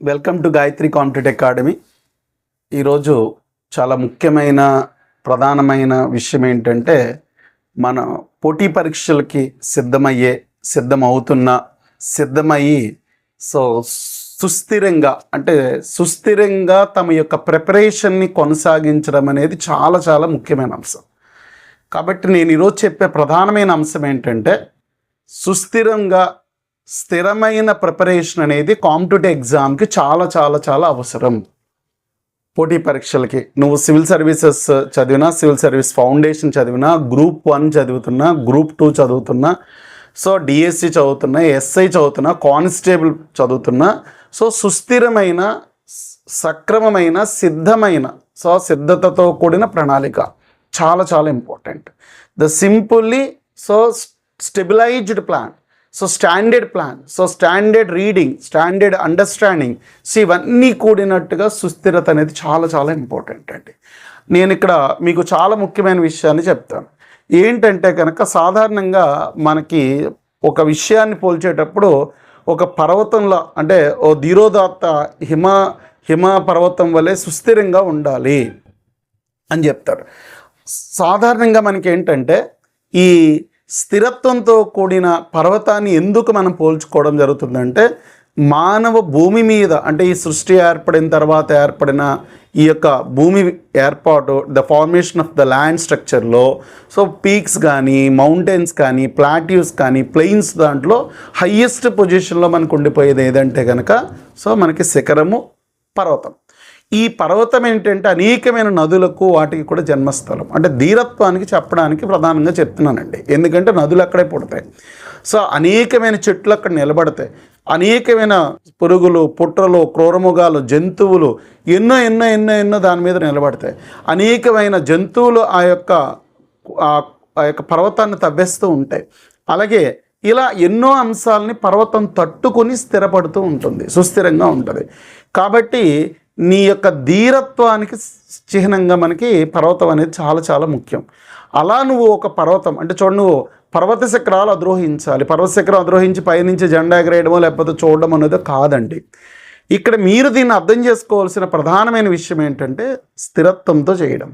Welcome to Gayatri competitive academy. ఈరోజు చాలా ముఖ్యమైన ప్రధానమైన విషయం ఏంటంటే, మన పోటీ పరీక్షలకి సిద్ధమయ్యి సుస్థిరంగా తమ యొక్క ప్రిపరేషన్ని కొనసాగించడం అనేది చాలా చాలా ముఖ్యమైన అంశం. కాబట్టి నేను ఈరోజు చెప్పే ప్రధానమైన అంశం ఏంటంటే, స్థిరమైన ప్రిపరేషన్ అనేది కాంపిటేటివ్ ఎగ్జామ్కి చాలా చాలా చాలా అవసరం. పోటీ పరీక్షలకి నువ్వు సివిల్ సర్వీసెస్ చదివినా, సివిల్ సర్వీస్ ఫౌండేషన్ చదివినా, గ్రూప్ 1 చదువుతున్నా, గ్రూప్ 2 చదువుతున్నా, డిఎస్సి చదువుతున్నా, ఎస్ఐ చదువుతున్నా, కానిస్టేబుల్ చదువుతున్నా, సుస్థిరమైన, సక్రమమైన, సిద్ధతతో కూడిన ప్రణాళిక చాలా చాలా important. Stabilised plan, standard plan, standard reading, standard understanding, ఇవన్నీ కూడినట్టుగా సుస్థిరత అనేది చాలా చాలా ఇంపార్టెంట్ అండి. నేను ఇక్కడ మీకు చాలా ముఖ్యమైన విషయాన్ని చెప్తాను. ఏంటంటే కనుక, సాధారణంగా మనకి ఒక విషయాన్ని పోల్చేటప్పుడు ఒక పర్వతంలో, అంటే ఓ ధీరోదాత్త హిమ పర్వతం వలె సుస్థిరంగా ఉండాలి అని చెప్తారు. సాధారణంగా మనకి ఏంటంటే, ఈ స్థిరత్వంతో కూడిన పర్వతాన్ని ఎందుకు మనం పోల్చుకోవడం జరుగుతుందంటే, మానవ భూమి మీద, అంటే ఈ సృష్టి ఏర్పడిన తర్వాత ఏర్పడిన ఈ యొక్క భూమి ఏర్పాటు, the formation of the land స్ట్రక్చర్లో పీక్స్ కానీ, మౌంటైన్స్ కానీ, ప్లాట్యూస్ కానీ, ప్లెయిన్స్, దాంట్లో హయ్యెస్ట్ పొజిషన్లో మనకు ఉండిపోయేది ఏదంటే కనుక మనకి శిఖరము, పర్వతం. ఈ పర్వతం ఏంటంటే అనేకమైన నదులకు, వాటికి కూడా జన్మస్థలం. అంటే ధీరత్వానికి చెప్పడానికి ప్రధానంగా చెప్తున్నానండి. ఎందుకంటే నదులు అక్కడే పుడతాయి. అనేకమైన చెట్లు అక్కడ నిలబడతాయి. అనేకమైన పురుగులు, పుట్రలు, క్రూరముగాలు, జంతువులు ఎన్నో ఎన్నో ఎన్నో ఎన్నో దాని మీద నిలబడతాయి. అనేకమైన జంతువులు ఆ యొక్క పర్వతాన్ని తవ్వేస్తూ ఉంటాయి. అలాగే ఇలా ఎన్నో అంశాలని పర్వతం తట్టుకుని స్థిరపడుతూ ఉంటుంది, సుస్థిరంగా ఉంటుంది. కాబట్టి నీ యొక్క ధీరత్వానికి చిహ్నంగా మనకి పర్వతం అనేది చాలా చాలా ముఖ్యం. అలా నువ్వు ఒక పర్వతం, అంటే చూడు, నువ్వు పర్వత శిఖరాలు అధిరోహించాలి. పర్వత శిఖరం అధిరోహించి పైనుంచి జెండా ఎగరేయడమో లేకపోతే చూడడం అనేది కాదండి. ఇక్కడ మీరు దీన్ని అర్థం చేసుకోవాల్సిన ప్రధానమైన విషయం ఏంటంటే, స్థిరత్వంతో చేయడం.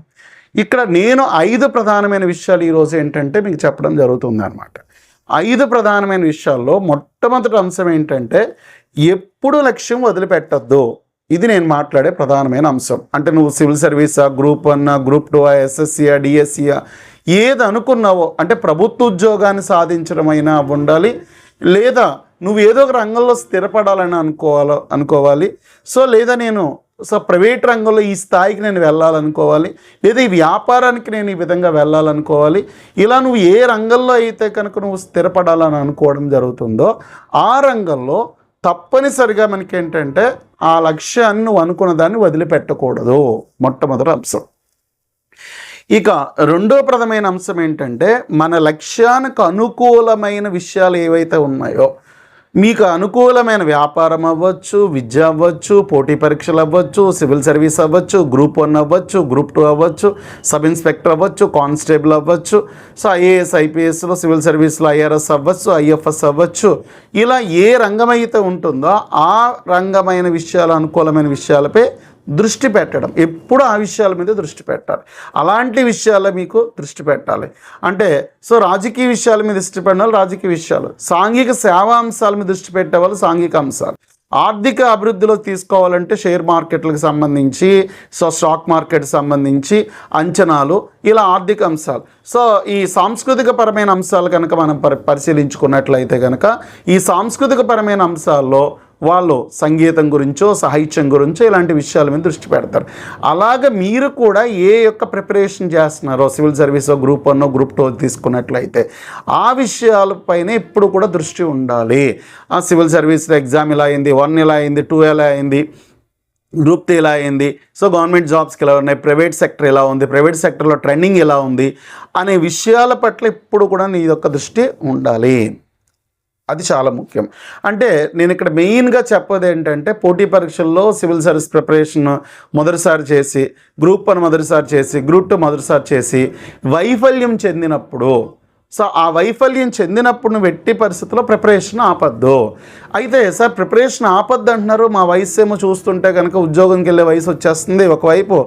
ఇక్కడ నేను 5 ప్రధానమైన విషయాలు ఈరోజు ఏంటంటే మీకు చెప్పడం జరుగుతుంది అన్నమాట. 5 ప్రధానమైన విషయాల్లో మొట్టమొదటి అంశం ఏంటంటే, ఎప్పుడు లక్ష్యం వదిలిపెట్టద్దు. ఇది నేను మాట్లాడే ప్రధానమైన అంశం. అంటే నువ్వు సివిల్ సర్వీసా, గ్రూప్ 1, గ్రూప్ 2, ఎస్ఎస్సియా, డిఎస్సియా, ఏది అనుకున్నావో, అంటే ప్రభుత్వ ఉద్యోగాన్ని సాధించడమైనా ఉండాలి, లేదా నువ్వు ఏదో ఒక రంగంలో స్థిరపడాలని అనుకోవాలి. లేదా నేను ప్రైవేట్ రంగంలో ఈ స్థాయికి నేను వెళ్ళాలనుకోవాలి, లేదా ఈ వ్యాపారానికి నేను ఈ విధంగా వెళ్ళాలనుకోవాలి. ఇలా నువ్వు ఏ రంగంలో అయితే కనుక నువ్వు స్థిరపడాలని అనుకోవడం జరుగుతుందో, ఆ రంగంలో తప్పనిసరిగా మనకేంటంటే ఆ లక్ష్యాన్ని నువ్వు అనుకున్న దాన్ని వదిలిపెట్టకూడదు. మొట్టమొదటి అంశం. ఇక రెండో ప్రధానమైన అంశం ఏంటంటే, మన లక్ష్యానికి అనుకూలమైన విషయాలు ఏవైతే ఉన్నాయో, మీకు అనుకూలమైన వ్యాపారం అవ్వచ్చు, విద్య అవ్వచ్చు, పోటీ పరీక్షలు అవ్వచ్చు, సివిల్ సర్వీస్ అవ్వచ్చు, గ్రూప్ 1 అవ్వచ్చు, గ్రూప్ 2 అవ్వచ్చు, సబ్ ఇన్స్పెక్టర్ అవ్వచ్చు, కానిస్టేబుల్ అవ్వచ్చు, ఐఏఎస్, ఐపీఎస్లో, సివిల్ సర్వీస్లో ఐఆర్ఎస్ అవ్వచ్చు, ఐఎఫ్ఎస్ అవ్వచ్చు. ఇలా ఏ రంగం అయితే ఉంటుందో ఆ రంగమైన విషయాలు, అనుకూలమైన విషయాలపై దృష్టి పెట్టడం. ఎప్పుడు ఆ విషయాల మీద దృష్టి పెట్టాలి. అలాంటి విషయాల మీకు దృష్టి పెట్టాలి. అంటే రాజకీయ విషయాల మీద దృష్టి పెట్టాలి, రాజకీయ విషయాలు. సాంఘిక సేవా అంశాల మీద దృష్టి పెట్టేవాళ్ళు సాంఘిక అంశాలు. ఆర్థిక అభివృద్ధిలో తీసుకోవాలంటే షేర్ మార్కెట్లకు సంబంధించి, స్టాక్ మార్కెట్కి సంబంధించి అంచనాలు, ఇలా ఆర్థిక అంశాలు. ఈ సాంస్కృతిక పరమైన అంశాలు కనుక మనం పరిశీలించుకున్నట్లయితే కనుక, ఈ సాంస్కృతిక పరమైన అంశాల్లో వాళ్ళు సంగీతం గురించో, సాహిత్యం గురించో ఇలాంటి విషయాల మీద దృష్టి పెడతారు. అలాగే మీరు కూడా ఏ యొక్క ప్రిపరేషన్ చేస్తున్నారో, సివిల్ సర్వీస్, గ్రూప్ 1, గ్రూప్ 2 తీసుకున్నట్లయితే ఆ విషయాలపైన ఎప్పుడు కూడా దృష్టి ఉండాలి. ఆ సివిల్ సర్వీస్లో ఎగ్జామ్ ఇలా అయింది, 1 ఇలా అయింది, 2 ఎలా అయింది, గ్రూప్ 3 ఎలా అయింది, గవర్నమెంట్ జాబ్స్కి ఎలా ఉన్నాయి, ప్రైవేట్ సెక్టర్ ఎలా ఉంది, ప్రైవేట్ సెక్టర్లో ట్రెండింగ్ ఎలా ఉంది అనే విషయాల పట్ల ఎప్పుడు కూడా నీ యొక్క దృష్టి ఉండాలి. అది చాలా ముఖ్యం. అంటే నేను ఇక్కడ మెయిన్గా చెప్పేది ఏంటంటే, పోటీ పరీక్షల్లో సివిల్ సర్వీస్ ప్రిపరేషన్ మొదటిసారి చేసి, గ్రూప్ 1 మొదటిసారి చేసి, గ్రూప్ 2 మొదటిసారి చేసి వైఫల్యం చెందినప్పుడు సో ఆ వైఫల్యం చెందినప్పుడు నువ్వు ఎట్టి పరిస్థితుల్లో ప్రిపరేషన్ ఆపద్దు. అయితే సార్ ప్రిపరేషన్ ఆపద్దు అంటున్నారు, మా వయసు ఏమో చూస్తుంటే కనుక ఉద్యోగంకి వెళ్ళే వయసు వచ్చేస్తుంది ఒకవైపు,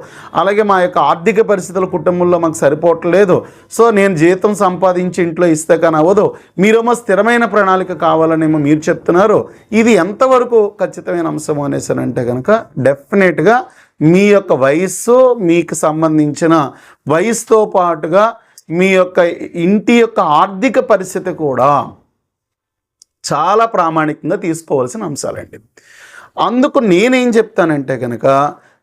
అలాగే మా యొక్క ఆర్థిక పరిస్థితులు కుటుంబంలో మాకు సరిపోవట్లేదు, సో నేను జీతం సంపాదించి ఇంట్లో ఇస్తే కానీ అవ్వదు, మీరేమో స్థిరమైన ప్రణాళిక కావాలనేమో మీరు చెప్తున్నారు, ఇది ఎంతవరకు ఖచ్చితమైన అంశం అనేసి అంటే కనుక డెఫినెట్గా మీ యొక్క వయస్సు, మీకు సంబంధించిన వయసుతో పాటుగా మీ యొక్క ఇంటి యొక్క ఆర్థిక పరిస్థితి కూడా చాలా ప్రామాణికంగా తీసుకోవాల్సిన అంశాలండి. అందుకు నేనేం చెప్తానంటే కనుక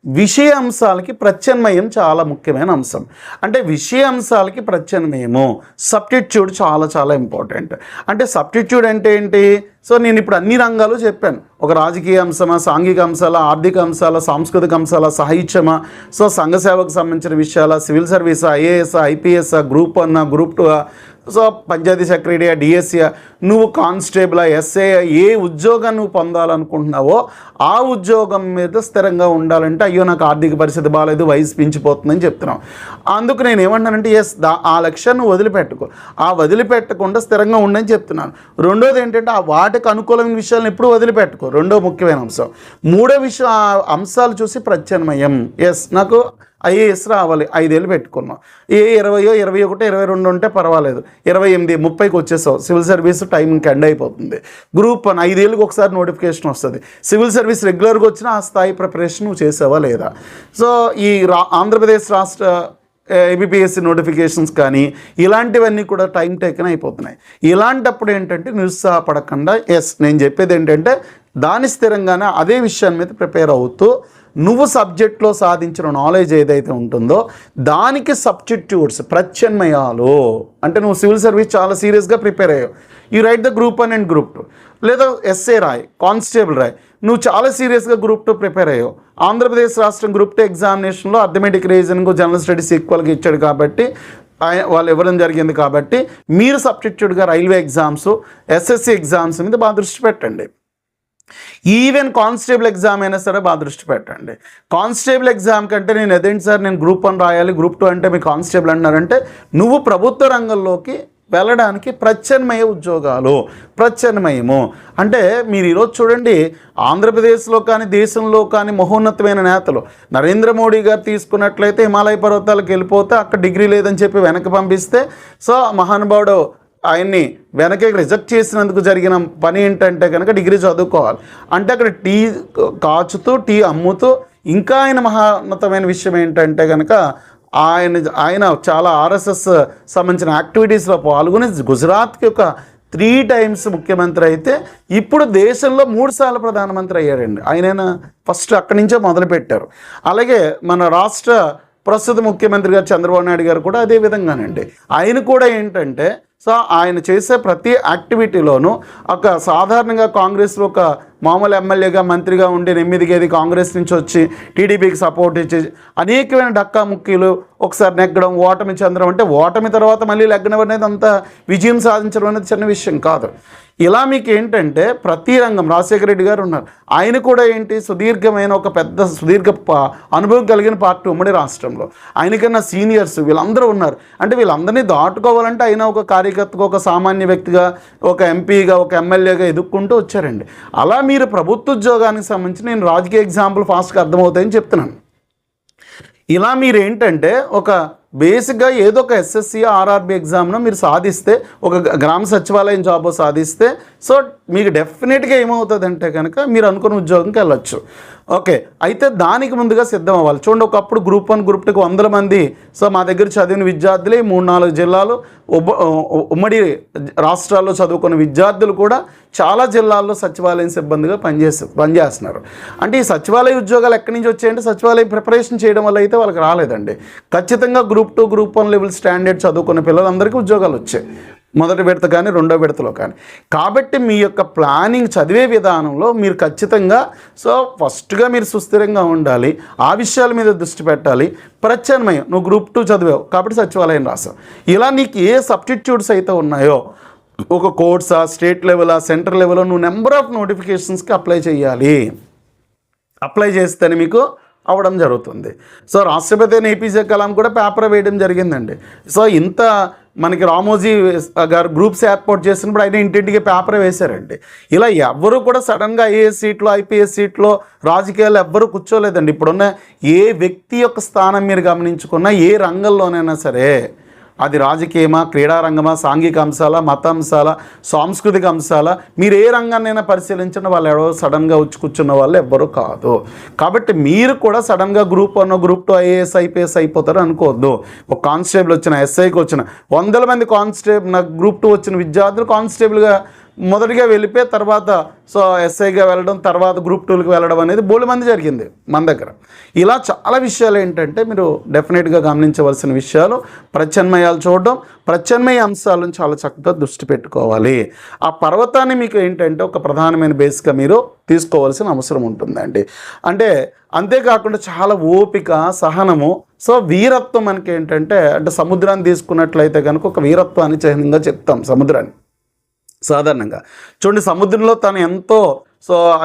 విషయ అంశాలకి ప్రత్యామ్నాయం చాలా ముఖ్యమైన అంశం. అంటే విషయ అంశాలకి ప్రత్యామ్నాయము సబ్స్టిట్యూట్ చాలా చాలా ఇంపార్టెంట్. అంటే సబ్స్టిట్యూట్ అంటే ఏంటి? సో నేను ఇప్పుడు అన్ని రంగాలు చెప్పాను, ఒక రాజకీయ అంశమా, సాంఘిక అంశాల, ఆర్థిక అంశాల, సాంస్కృతిక అంశాల, సాహిత్యమా, సో సంఘ సేవకు సంబంధించిన విషయాల, civil service, IAS, IPS, group 1, group 2, so panchayat secretary, DSC, నువ్వు కానిస్టేబుల్, ఎస్ఐ, ఏ ఉద్యోగం నువ్వు పొందాలనుకుంటున్నావో ఆ ఉద్యోగం మీద స్థిరంగా ఉండాలంటే అయ్యో నాకు ఆర్థిక పరిస్థితి బాగాలేదు, వయసు పెంచిపోతుందని చెప్తున్నావు. అందుకు నేను ఏమంటానంటే ఆ లక్ష్యాన్ని వదిలిపెట్టుకో, ఆ వదిలిపెట్టకుండా స్థిరంగా ఉండని చెప్తున్నాను. రెండోది ఏంటంటే ఆ వాటికి అనుకూలమైన విషయాలను ఎప్పుడు వదిలిపెట్టుకో, రెండో ముఖ్యమైన అంశం. మూడో విషయం అంశాలు చూసి ప్రత్యామ్నాయం. నాకు ఐఏఎస్ రావాలి, 5 ఏళ్ళు పెట్టుకున్నాం, 20, 21, 22 ఉంటే పర్వాలేదు, 28, 30కి వచ్చేసావు, సివిల్ సర్వీస్ టైం ఇంకా ఎండ్ అయిపోతుంది. గ్రూప్ 1 5 ఏళ్ళకి ఒకసారి నోటిఫికేషన్ వస్తుంది, సివిల్ సర్వీస్ రెగ్యులర్గా వచ్చినా ఆ స్థాయి ప్రిపరేషన్ నువ్వు చేసావా లేదా? సో ఈ ఆంధ్రప్రదేశ్ రాష్ట్ర ఏబిపిఎస్సి నోటిఫికేషన్స్ కానీ ఇలాంటివన్నీ కూడా టైం టేకన్ అయిపోతున్నాయి. ఇలాంటప్పుడు ఏంటంటే నిరుత్సాహపడకుండా నేను చెప్పేది ఏంటంటే దాని స్థిరంగానే అదే విషయాన్ని మీద ప్రిపేర్ అవుతూ నువ్వు సబ్జెక్ట్లో సాధించిన నాలెడ్జ్ ఏదైతే ఉంటుందో దానికి సబ్స్టిట్యూట్స్ ప్రత్యామ్నాయాలు. అంటే నువ్వు సివిల్ సర్వీస్ చాలా సీరియస్గా ప్రిపేర్ అయ్యావు, you right the group 1 and group 2, లేదా ఎస్ఏ రాయి, కానిస్టేబుల్ రాయి, నువ్వు చాలా సీరియస్గా గ్రూప్ 2 ప్రిపేర్ అయ్యావు, ఆంధ్రప్రదేశ్ రాష్ట్రం గ్రూప్ 2 ఎగ్జామినేషన్లో అథమెటిక్ రీజనింగ్, జనరల్ స్టడీస్ ఈక్వల్గా ఇచ్చాడు కాబట్టి వాళ్ళు ఇవ్వడం జరిగింది కాబట్టి మీరు సబ్స్టిట్యూట్గా రైల్వే ఎగ్జామ్స్, ఎస్ఎస్సి ఎగ్జామ్స్ మీద బాగా దృష్టి పెట్టండి. ఈవెన్ కానిస్టేబుల్ ఎగ్జామ్ అయినా సరే బాగా దృష్టి పెట్టండి. కానిస్టేబుల్ ఎగ్జామ్ కంటే నేను అదేంటి సార్ నేను గ్రూప్ 1 రాయాలి, గ్రూప్ 2 అంటే మీ కానిస్టేబుల్ అంటున్నారంటే నువ్వు ప్రభుత్వ రంగంలోకి వెళ్ళడానికి ప్రత్యామ్నాయ ఉద్యోగాలు, ప్రత్యామ్నాయము అంటే మీరు ఈరోజు చూడండి ఆంధ్రప్రదేశ్లో కానీ దేశంలో కానీ మహోన్నతమైన నేతలు నరేంద్ర మోడీ గారు తీసుకున్నట్లయితే హిమాలయ పర్వతాలకు వెళ్ళిపోతే అక్కడ డిగ్రీ లేదని చెప్పి వెనక్కి పంపిస్తే సో మహానుభావుడు ఆయన్ని వెనక్కి రిజెక్ట్ చేసినందుకు జరిగిన పని ఏంటంటే కనుక డిగ్రీ చదువుకోవాలి అంటే అక్కడ టీ కాచుతూ టీ అమ్ముతూ ఇంకా ఆయన మహోన్నతమైన విషయం ఏంటంటే కనుక ఆయన చాలా ఆర్ఎస్ఎస్ సంబంధించిన యాక్టివిటీస్లో పాల్గొని గుజరాత్కి ఒక 3 times ముఖ్యమంత్రి అయితే ఇప్పుడు దేశంలో 3 సార్లు ప్రధానమంత్రి అయ్యాడండి. ఆయన ఫస్ట్ అక్కడి నుంచే మొదలుపెట్టారు. అలాగే మన రాష్ట్ర ప్రస్తుత ముఖ్యమంత్రి గారు చంద్రబాబు నాయుడు గారు కూడా అదే విధంగానండి. ఆయన కూడా ఏంటంటే సో ఆయన చేసే ప్రతి యాక్టివిటీలోనూ ఒక సాధారణంగా కాంగ్రెస్లో ఒక మామూలు ఎమ్మెల్యేగా మంత్రిగా ఉండి నెమ్మదిగేది కాంగ్రెస్ నుంచి వచ్చి టీడీపీకి సపోర్ట్ ఇచ్చి అనేకమైన డక్కా ముక్కీలు ఒకసారి నెగ్గడం, ఓటమి చెందడం, అంటే ఓటమి తర్వాత మళ్ళీ లెగ్గడం అనేది అంత విజయం సాధించడం అనేది చిన్న విషయం కాదు. ఇలా మీకు ఏంటంటే ప్రతి రంగం రాజశేఖర రెడ్డి గారు ఉన్నారు, ఆయన కూడా ఏంటి సుదీర్ఘమైన ఒక పెద్ద సుదీర్ఘ అనుభవం కలిగిన పార్టీ ఉమ్మడి రాష్ట్రంలో, ఆయనకన్నా సీనియర్స్ వీళ్ళందరూ ఉన్నారు. అంటే వీళ్ళందరినీ దాటుకోవాలంటే ఆయన ఒక కార్యకర్తగా, ఒక సామాన్య వ్యక్తిగా, ఒక ఎంపీగా, ఒక ఎమ్మెల్యేగా ఎదుక్కుంటూ వచ్చారండి. అలా మీరు ప్రభుత్వ ఉద్యోగానికి సంబంధించి నేను రాజకీయ ఎగ్జాంపుల్ ఫాస్ట్గా అర్థమవుతాయని చెప్తున్నాను. ఇలా మీరు ఏంటంటే ఒక బేసిక్గా ఏదో ఒక ఎస్ఎస్సి ఆర్ఆర్బి ఎగ్జామ్ను మీరు సాధిస్తే, ఒక గ్రామ సచివాలయం జాబ్ సాధిస్తే సో మీకు డెఫినెట్గా ఏమవుతుందంటే కనుక మీరు అనుకున్న ఉద్యోగంకి వెళ్ళొచ్చు. ఓకే, అయితే దానికి ముందుగా సిద్ధం అవ్వాలి. చూడండి ఒకప్పుడు గ్రూప్ 1 గ్రూప్ 2కి 100 మంది సో మా దగ్గర చదివిన విద్యార్థులే 3-4 జిల్లాలు ఉమ్మడి రాష్ట్రాల్లో చదువుకున్న విద్యార్థులు కూడా చాలా జిల్లాల్లో సచివాలయం సిబ్బందిగా పనిచేస్తున్నారు. అంటే ఈ సచివాలయ ఉద్యోగాలు ఎక్కడి నుంచి వచ్చాయంటే సచివాలయం ప్రిపరేషన్ చేయడం వల్ల అయితే వాళ్ళకి రాలేదండి. ఖచ్చితంగా గ్రూప్ 2 గ్రూప్ 1 లెవెల్ స్టాండర్డ్ చదువుకున్న పిల్లలందరికీ ఉద్యోగాలు వచ్చాయి, మొదటి విడత కానీ రెండో విడతలో కానీ. కాబట్టి మీ యొక్క ప్లానింగ్ చదివే విధానంలో మీరు ఖచ్చితంగా సో ఫస్ట్గా మీరు సుస్థిరంగా ఉండాలి, ఆ విషయాల మీద దృష్టి పెట్టాలి. ప్రత్యామ్నాయం నువ్వు గ్రూప్ 2 చదివావు కాబట్టి సచివాలయం రాసావు, ఇలా నీకు ఏ సబ్స్టిట్యూట్స్ అయితే ఉన్నాయో ఒక కోర్సా, స్టేట్ లెవెలా, సెంటర్ లెవెల్లో నువ్వు నెంబర్ ఆఫ్ నోటిఫికేషన్స్కి అప్లై చేయాలి. అప్లై చేస్తేనే మీకు అవ్వడం జరుగుతుంది. సో రాష్ట్రపతి అయిన ఏపీజే కలాం కూడా పేపర్ వేయడం జరిగిందండి. సో ఇంత మనకి రామోజీ గారు గ్రూప్స్ ఏర్పాటు చేసినప్పుడు ఆయన ఇంటింటికి పేపర్ వేశారండి. ఇలా ఎవ్వరూ కూడా సడన్గా ఐఏఎస్ సీట్లో ఐపీఎస్ సీట్లో రాజకీయాలు ఎవ్వరూ కూర్చోలేదండి. ఇప్పుడున్న ఏ వ్యక్తి యొక్క స్థానం మీరు గమనించుకున్నా ఏ రంగంలోనైనా సరే, అది రాజకీయమా, క్రీడారంగమా, సాంఘిక అంశాల, మత అంశాల, సాంస్కృతిక అంశాల, మీరు ఏ రంగాన్నైనా పరిశీలించిన వాళ్ళు ఎవరో సడన్గా వచ్చి కూర్చున్న వాళ్ళు ఎవ్వరూ కాదు. కాబట్టి మీరు కూడా సడన్గా గ్రూప్ 1 గ్రూప్ 2 ఐఏఎస్ ఐపీఎస్ అయిపోతారు అనుకోవద్దు. ఒక కానిస్టేబుల్ వచ్చిన, ఎస్ఐకి వచ్చిన, 100 మంది కానిస్టేబుల్, నాకు గ్రూప్ 2 వచ్చిన విద్యార్థులు కానిస్టేబుల్గా మొదటిగా వెళ్ళిపోయి తర్వాత ఎస్ఐగా వెళ్ళడం, తర్వాత గ్రూప్ 2కి వెళ్ళడం అనేది బోలెడు మంది జరిగింది మన దగ్గర. ఇలా చాలా విషయాలు ఏంటంటే మీరు డెఫినెట్గా గమనించవలసిన విషయాలు. ప్రత్యామ్నాయాలు చూడడం, ప్రత్యామ్నాయ అంశాలను చాలా చక్కగా దృష్టి పెట్టుకోవాలి. ఆ పర్వతాన్ని మీకు ఏంటంటే ఒక ప్రధానమైన బేస్గా మీరు తీసుకోవాల్సిన అవసరం ఉంటుందండి. అంటే అంతేకాకుండా చాలా ఓపిక, సహనము, వీరత్వం మనకి ఏంటంటే, అంటే సముద్రాన్ని తీసుకున్నట్లయితే కనుక ఒక వీరత్వాన్ని చిహ్నంగా చెప్తాం సముద్రాన్ని. సాధారణంగా చూడండి, సముద్రంలో తను ఎంతో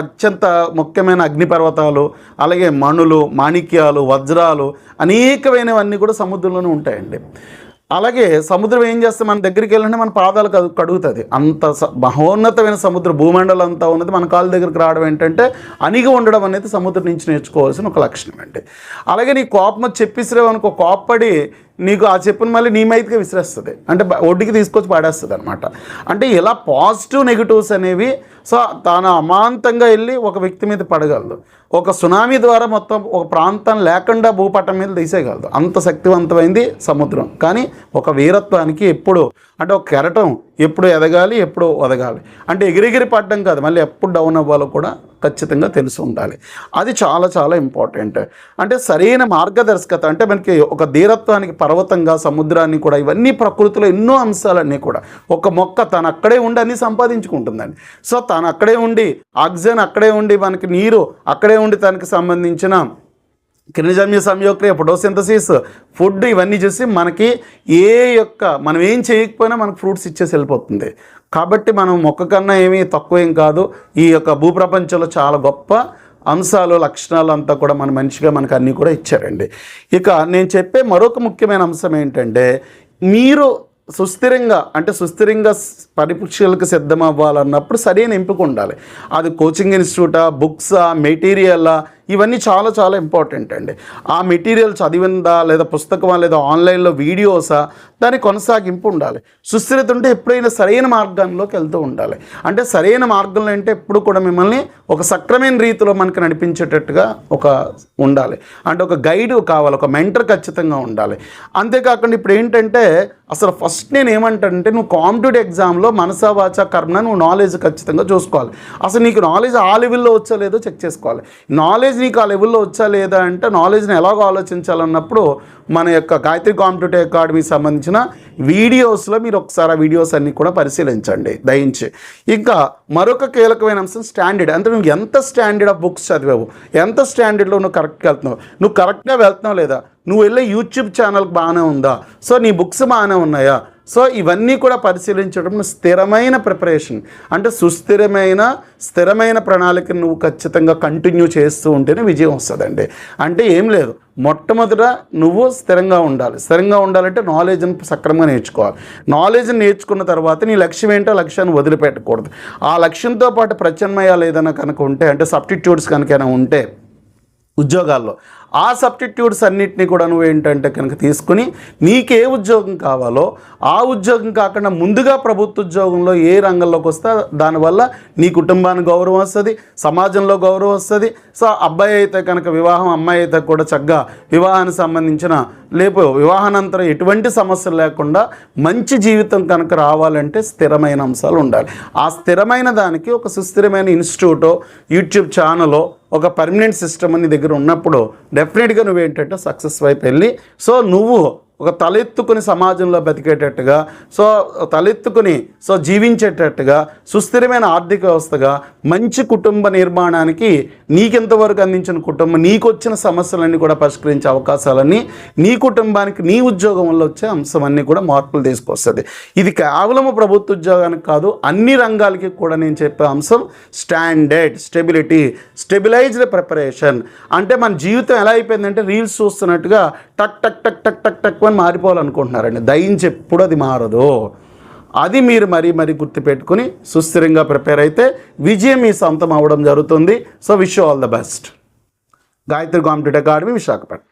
అత్యంత ముఖ్యమైన అగ్నిపర్వతాలు, అలాగే మణులు, మాణిక్యాలు, వజ్రాలు, అనేకమైనవన్నీ కూడా సముద్రంలోనే ఉంటాయండి. అలాగే సముద్రం ఏం చేస్తే మన దగ్గరికి వెళ్ళినా మన పాదాలు కడుగుతుంది. అంత మహోన్నతమైన సముద్రం, భూమండలం అంతా ఉన్నది మన కాళ్ళ దగ్గరికి రావడం ఏంటంటే అణిగి ఉండడం అనేది సముద్రం నుంచి నేర్చుకోవాల్సిన ఒక లక్షణం అండి. అలాగే నీ కోపం చెప్పిసిరేవనుకో, కోప్పడి నీకు ఆ చెప్పును మళ్ళీ నీ మీదకే విసిరేస్తుంది, అంటే ఒడ్డుకి తీసుకొచ్చి పాడేస్తుంది అనమాట. అంటే ఇలా పాజిటివ్ నెగిటివ్స్ అనేవి తాను అమాంతంగా వెళ్ళి ఒక వ్యక్తి మీద పడగలదు. ఒక సునామీ ద్వారా మొత్తం ఒక ప్రాంతం లేకుండా భూపటం మీద తీసేయగలదు. అంత శక్తివంతమైంది సముద్రం. కానీ ఒక వీరత్వానికి ఎప్పుడు అంటే ఒక కెరటం ఎప్పుడు ఎదగాలి, ఎప్పుడు ఒదగాలి, అంటే ఎగిరెగిరి పడడం కాదు, మళ్ళీ ఎప్పుడు డౌన్ అవ్వాలో కూడా ఖచ్చితంగా తెలిసి ఉండాలి. అది చాలా చాలా ఇంపార్టెంట్. అంటే సరైన మార్గదర్శకత, అంటే మనకి ఒక ధీరత్వానికి పర్వతంగా సముద్రాన్ని కూడా, ఇవన్నీ ప్రకృతిలో ఎన్నో అంశాలన్నీ కూడా, ఒక మొక్క తను అక్కడే ఉండి అన్నీ సంపాదించుకుంటుందండి. తను అక్కడే ఉండి ఆక్సిజన్ అక్కడే ఉండి, మనకి నీరు అక్కడే ఉండి, తనకి సంబంధించిన కిరణజన్య సంయోక్రియ, ఫోటోసింథసిస్, ఫుడ్, ఇవన్నీ చూసి మనకి మనం ఏం చేయకపోయినా మనకు ఫ్రూట్స్ ఇచ్చేసి వెళ్ళిపోతుంది. కాబట్టి మనం మొక్క కన్నా ఏమీ తక్కువేం కాదు. ఈ యొక్క భూప్రపంచంలో చాలా గొప్ప అంశాలు, లక్షణాలు అంతా కూడా మన మనిషిగా మనకు అన్నీ కూడా ఇచ్చారండి. ఇక నేను చెప్పే మరొక ముఖ్యమైన అంశం ఏంటంటే, మీరు సుస్థిరంగా పరీక్షలకు సిద్ధం అవ్వాలన్నప్పుడు సరైన ఎంపిక ఉండాలి. అది కోచింగ్ ఇన్స్టిట్యూటా, బుక్సా, మెటీరియల్లా, ఇవన్నీ చాలా చాలా ఇంపార్టెంట్ అండి. ఆ మెటీరియల్ చదివిందా, లేదా పుస్తకమా, లేదా ఆన్లైన్లో వీడియోసా, దాని కొనసాగింపు ఉండాలి. సుస్థిరత ఉంటే ఎప్పుడైనా సరైన మార్గంలోకి వెళ్తూ ఉండాలి. అంటే సరైన మార్గంలో అంటే ఎప్పుడు కూడా మిమ్మల్ని ఒక సక్రమైన రీతిలో మనకు నడిపించేటట్టుగా ఉండాలి. అంటే ఒక గైడ్ కావాలి, ఒక మెంటర్ ఖచ్చితంగా ఉండాలి. అంతేకాకుండా ఇప్పుడు ఏంటంటే అసలు ఫస్ట్ నేను ఏమంటానంటే, నువ్వు కాంపిటేటివ్ ఎగ్జామ్లో మనసా వాచా కర్మ నువ్వు నాలెడ్జ్ ఖచ్చితంగా చూసుకోవాలి. అసలు నీకు నాలెడ్జ్ ఆ లెవెల్లో వచ్చా లేదో చెక్ చేసుకోవాలి. నాలెడ్జ్ నీకు ఆ లెవెల్లో వచ్చా లేదా అంటే, నాలెడ్జ్ని ఎలాగో ఆలోచించాలన్నప్పుడు మన యొక్క గాయత్రి కాంపిటేటివ్ అకాడమీకి సంబంధించిన వీడియోస్లో మీరు ఒకసారి ఆ వీడియోస్ అన్నీ కూడా పరిశీలించండి దయించి. ఇంకా మరొక కీలకమైన అంశం స్టాండర్డ్. అంటే నువ్వు ఎంత స్టాండర్డ్ ఆఫ్ బుక్స్ చదివావు, ఎంత స్టాండర్డ్లో నువ్వు కరెక్ట్గా వెళ్తున్నావు, నువ్వు కరెక్ట్గా వెళ్తున్నావు లేదా, నువ్వు వెళ్ళే యూట్యూబ్ ఛానల్ బాగానే ఉందా, నీ బుక్స్ బాగానే ఉన్నాయా, ఇవన్నీ కూడా పరిశీలించడం స్థిరమైన ప్రిపరేషన్, అంటే స్థిరమైన ప్రణాళికను నువ్వు ఖచ్చితంగా కంటిన్యూ చేస్తూ ఉంటేనే విజయం వస్తుందండి. అంటే ఏం లేదు, మొట్టమొదట నువ్వు స్థిరంగా ఉండాలంటే నాలెడ్జ్ని సక్రమంగా నేర్చుకోవాలి. నాలెడ్జ్ని నేర్చుకున్న తర్వాత నీ లక్ష్యం ఏంటో లక్ష్యాన్ని వదిలిపెట్టకూడదు. ఆ లక్ష్యంతో పాటు ప్రత్యామ్నాయాలు ఏదైనా కనుక ఉంటే, అంటే సబ్స్టిట్యూట్స్ కనుక ఉంటే ఉద్యోగాల్లో, ఆ సబ్స్టిట్యూట్స్ అన్నిటినీ కూడా నువ్వు ఏంటంటే కనుక తీసుకుని నీకే ఉద్యోగం కావాలో ఆ ఉద్యోగం కాకుండా ముందుగా ప్రభుత్వ ఉద్యోగంలో ఏ రంగంలోకి వస్తే దానివల్ల నీ కుటుంబానికి గౌరవం వస్తుంది, సమాజంలో గౌరవం వస్తుంది. అబ్బాయి అయితే కనుక వివాహం, అమ్మాయి అయితే కూడా చక్కగా వివాహానికి సంబంధించిన వివాహానంతరం ఎటువంటి సమస్యలు లేకుండా మంచి జీవితం కనుక రావాలంటే స్థిరమైన అంశాలు ఉండాలి. ఆ స్థిరమైన దానికి ఒక సుస్థిరమైన ఇన్స్టిట్యూటో, యూట్యూబ్ ఛానలో, ఒక పర్మనెంట్ సిస్టమ్ నీ దగ్గర ఉన్నప్పుడు డెఫినెట్గా నువ్వేంటంటే సక్సెస్ వైపు వెళ్ళి నువ్వు ఒక తలెత్తుకుని సమాజంలో బతికేటట్టుగా, తలెత్తుకుని జీవించేటట్టుగా, సుస్థిరమైన ఆర్థిక వ్యవస్థగా, మంచి కుటుంబ నిర్మాణానికి నీకెంతవరకు అందించిన కుటుంబం, నీకు వచ్చిన సమస్యలన్నీ కూడా పరిష్కరించే అవకాశాలన్నీ, నీ కుటుంబానికి నీ ఉద్యోగం వల్ల వచ్చే అంశమన్నీ కూడా మార్పులు తీసుకొస్తుంది. ఇది కేవలం ప్రభుత్వ ఉద్యోగానికి కాదు, అన్ని రంగాలకి కూడా నేను చెప్పే అంశం స్టాండర్డ్, స్టెబిలైజ్డ్ ప్రిపరేషన్. అంటే మన జీవితం ఎలా అయిపోయిందంటే రీల్స్ చూస్తున్నట్టుగా టక్ టక్ టక్ టక్ టక్ టక్ కొంతమంది మారిపోవాలనుకుంటున్నారండి, దయించి ఎప్పుడు అది మారదు. అది మీరు మరీ గుర్తుపెట్టుకుని సుస్థిరంగా ప్రిపేర్ అయితే విజయం మీ సొంతం అవ్వడం జరుగుతుంది. So wish you all the best. Gayatri competitive academy, Visakhapatnam.